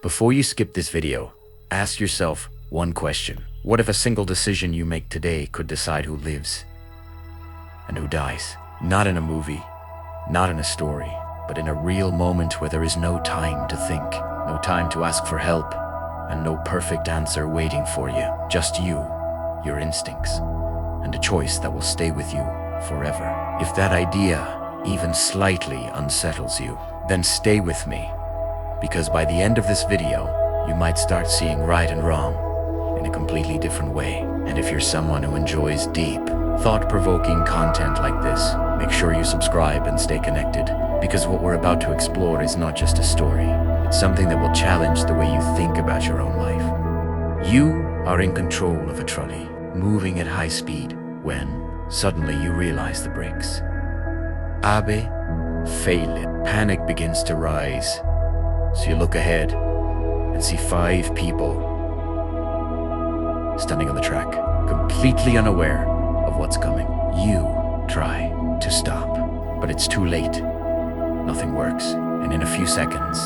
Before you skip this video, ask yourself one question. What if a single decision you make today could decide who lives and who dies? Not in a movie, not in a story, but in a real moment where there is no time to think, no time to ask for help, and no perfect answer waiting for you. Just you, your instincts, and a choice that will stay with you forever. If that idea even slightly unsettles you, then stay with me, because by the end of this video, you might start seeing right and wrong in a completely different way. And if you're someone who enjoys deep, thought-provoking content like this, make sure you subscribe and stay connected, because what we're about to explore is not just a story. It's something that will challenge the way you think about your own life. You are in control of a trolley, moving at high speed, when suddenly you realize the brakes. Abe failed. Panic begins to rise. So you look ahead and see 5 people standing on the track, completely unaware of what's coming. You try to stop, but it's too late. Nothing works, and in a few seconds,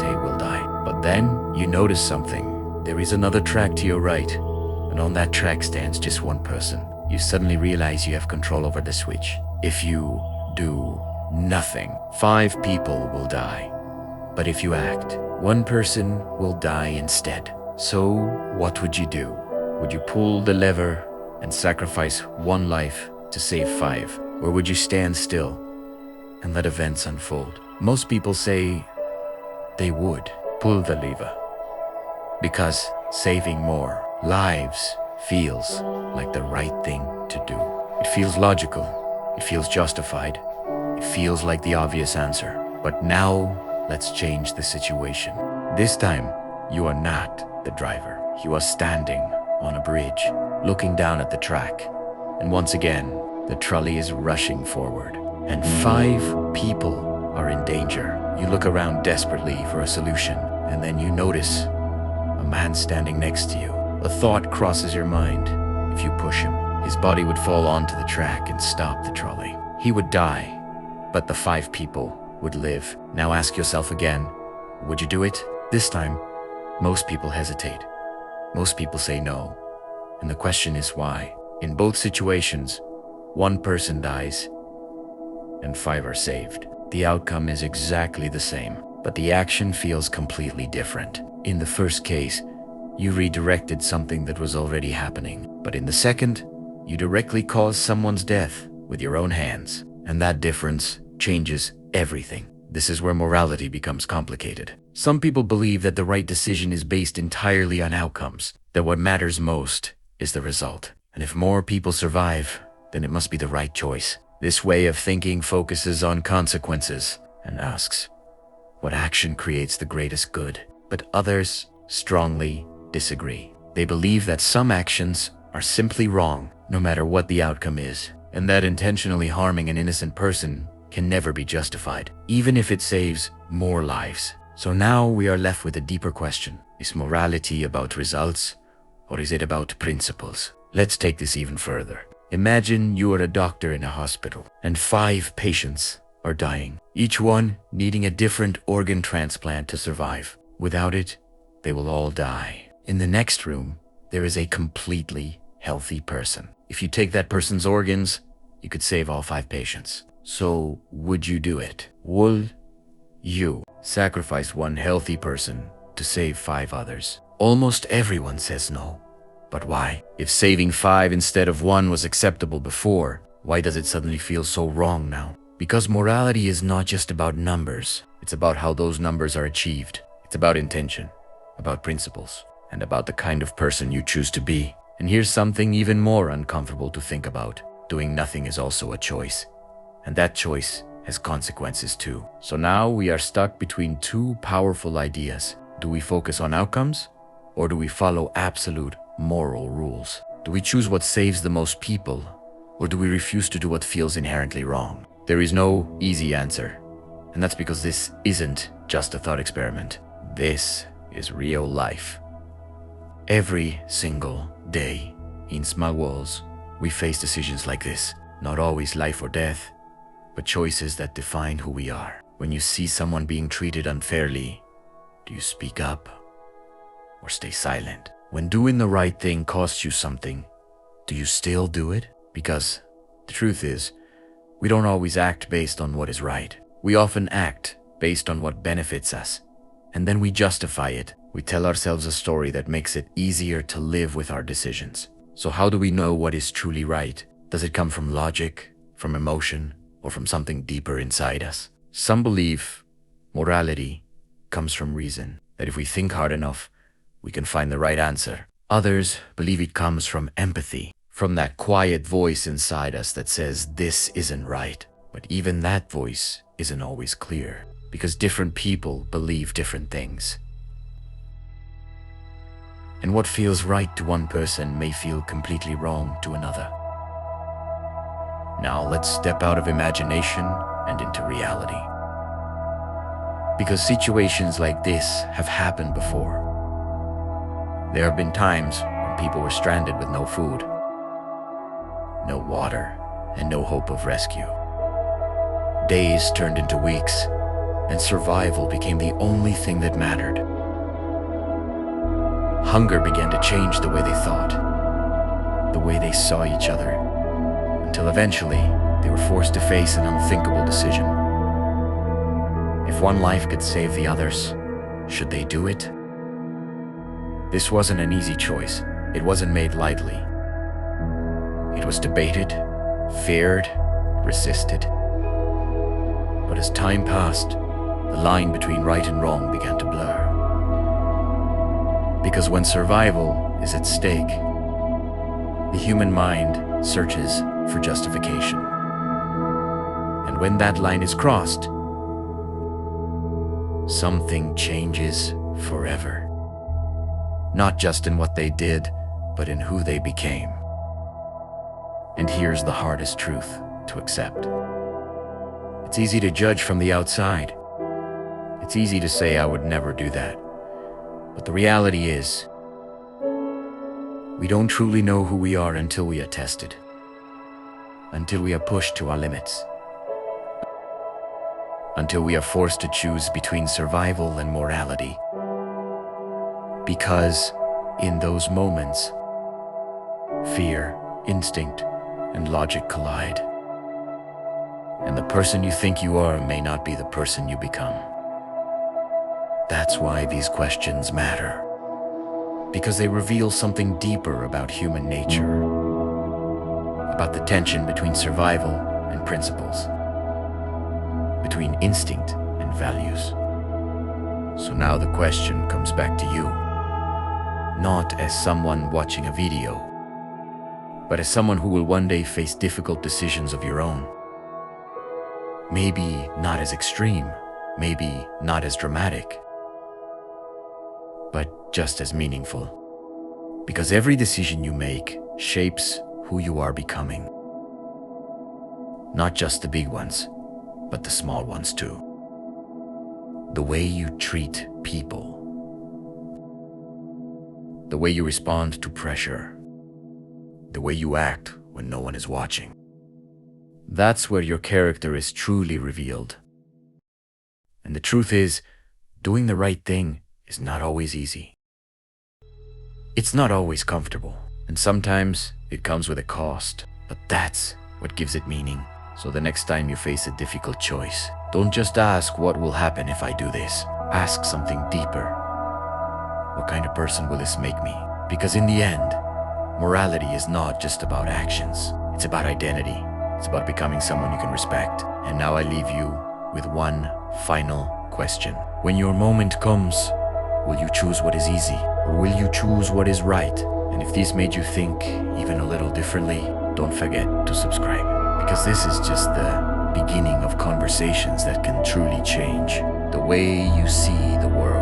Tay will die. But then you notice something. There is another track to your right, and on that track stands just one person. You suddenly realize you have control over the switch. If you do nothing, 5 people will die. But if you act, 1 person will die instead. So what would you do? Would you pull the lever and sacrifice 1 life to save 5? Or would you stand still and let events unfold? Most people say they would pull the lever, because saving more lives feels like the right thing to do. It feels logical, it feels justified, it feels like the obvious answer. But now, let's change the situation. This time, you are not the driver. You are standing on a bridge, looking down at the track. And once again, the trolley is rushing forward, and 5 people are in danger. You look around desperately for a solution, and then you notice a man standing next to you. A thought crosses your mind. If you push him, his body would fall onto the track and stop the trolley. He would die, but the 5 people would live. Now ask yourself again, would you do it? This time, most people hesitate. Most people say no. And the question is why? In both situations, 1 person dies and 5 are saved. The outcome is exactly the same, but the action feels completely different. In the first case, you redirected something that was already happening. But in the second, you directly caused someone's death with your own hands. And that difference changes everything. This is where morality becomes complicated. Some people believe that the right decision is based entirely on outcomes, that what matters most is the result. And if more people survive, then it must be the right choice. This way of thinking focuses on consequences and asks, what action creates the greatest good? But others strongly disagree. They believe that some actions are simply wrong, no matter what the outcome is, and that intentionally harming an innocent person can never be justified, even if it saves more lives. So now we are left with a deeper question. Is morality about results, or is it about principles? Let's take this even further. Imagine you are a doctor in a hospital, and 5 patients are dying, each one needing a different organ transplant to survive. Without it, they will all die. In the next room, there is a completely healthy person. If you take that person's organs, you could save all 5 patients. So, would you do it? Would you sacrifice 1 healthy person to save 5 others? Almost everyone says no. But why? If saving 5 instead of 1 was acceptable before, why does it suddenly feel so wrong now? Because morality is not just about numbers. It's about how those numbers are achieved. It's about intention, about principles, and about the kind of person you choose to be. And here's something even more uncomfortable to think about. Doing nothing is also a choice. And that choice has consequences too. So now we are stuck between 2 powerful ideas. Do we focus on outcomes, or do we follow absolute moral rules? Do we choose what saves the most people, or do we refuse to do what feels inherently wrong? There is no easy answer, and that's because this isn't just a thought experiment. This is real life. Every single day, in small walls, we face decisions like this. Not always life or death, but choices that define who we are. When you see someone being treated unfairly, Do you speak up or stay silent? When doing the right thing costs you something, do you still do it? Because the truth is, we don't always act based on what is right. We often act based on what benefits us, and then we justify it. We tell ourselves a story that makes it easier to live with our decisions. So how do we know what is truly right? Does it come from logic, from emotion, or from something deeper inside us? Some believe morality comes from reason, that if we think hard enough, we can find the right answer. Others believe it comes from empathy, from that quiet voice inside us that says this isn't right. But even that voice isn't always clear, because different people believe different things. And what feels right to one person may feel completely wrong to another. Now let's step out of imagination and into reality. Because situations like this have happened before. There have been times when people were stranded with no food, no water, and no hope of rescue. Days turned into weeks, and survival became the only thing that mattered. Hunger began to change the way they thought, the way they saw each other, until eventually they were forced to face an unthinkable decision. If one life could save the others, should they do it? This wasn't an easy choice. It wasn't made lightly. It was debated, feared, resisted. But as time passed, the line between right and wrong began to blur. Because when survival is at stake, the human mind searches for justification. And when that line is crossed, something changes forever. Not just in what they did, but in who they became. And here's the hardest truth to accept. It's easy to judge from the outside. It's easy to say, I would never do that. But the reality is, we don't truly know who we are until we are tested, until we are pushed to our limits, until we are forced to choose between survival and morality. Because in those moments, fear, instinct, and logic collide. And the person you think you are may not be the person you become. That's why these questions matter. Because they reveal something deeper about human nature, about the tension between survival and principles, between instinct and values. So now the question comes back to you, not as someone watching a video, but as someone who will one day face difficult decisions of your own. Maybe not as extreme, maybe not as dramatic, but just as meaningful. Because every decision you make shapes who you are becoming. Not just the big ones, but the small ones too. The way you treat people. The way you respond to pressure. The way you act when no one is watching. That's where your character is truly revealed. And the truth is, doing the right thing is not always easy. It's not always comfortable, and sometimes it comes with a cost, but that's what gives it meaning. So the next time you face a difficult choice, don't just ask what will happen if I do this. Ask something deeper. What kind of person will this make me? Because in the end, morality is not just about actions. It's about identity. It's about becoming someone you can respect. And now I leave you with one final question. When your moment comes, will you choose what is easy, or will you choose what is right? And if this made you think even a little differently, don't forget to subscribe. Because this is just the beginning of conversations that can truly change the way you see the world.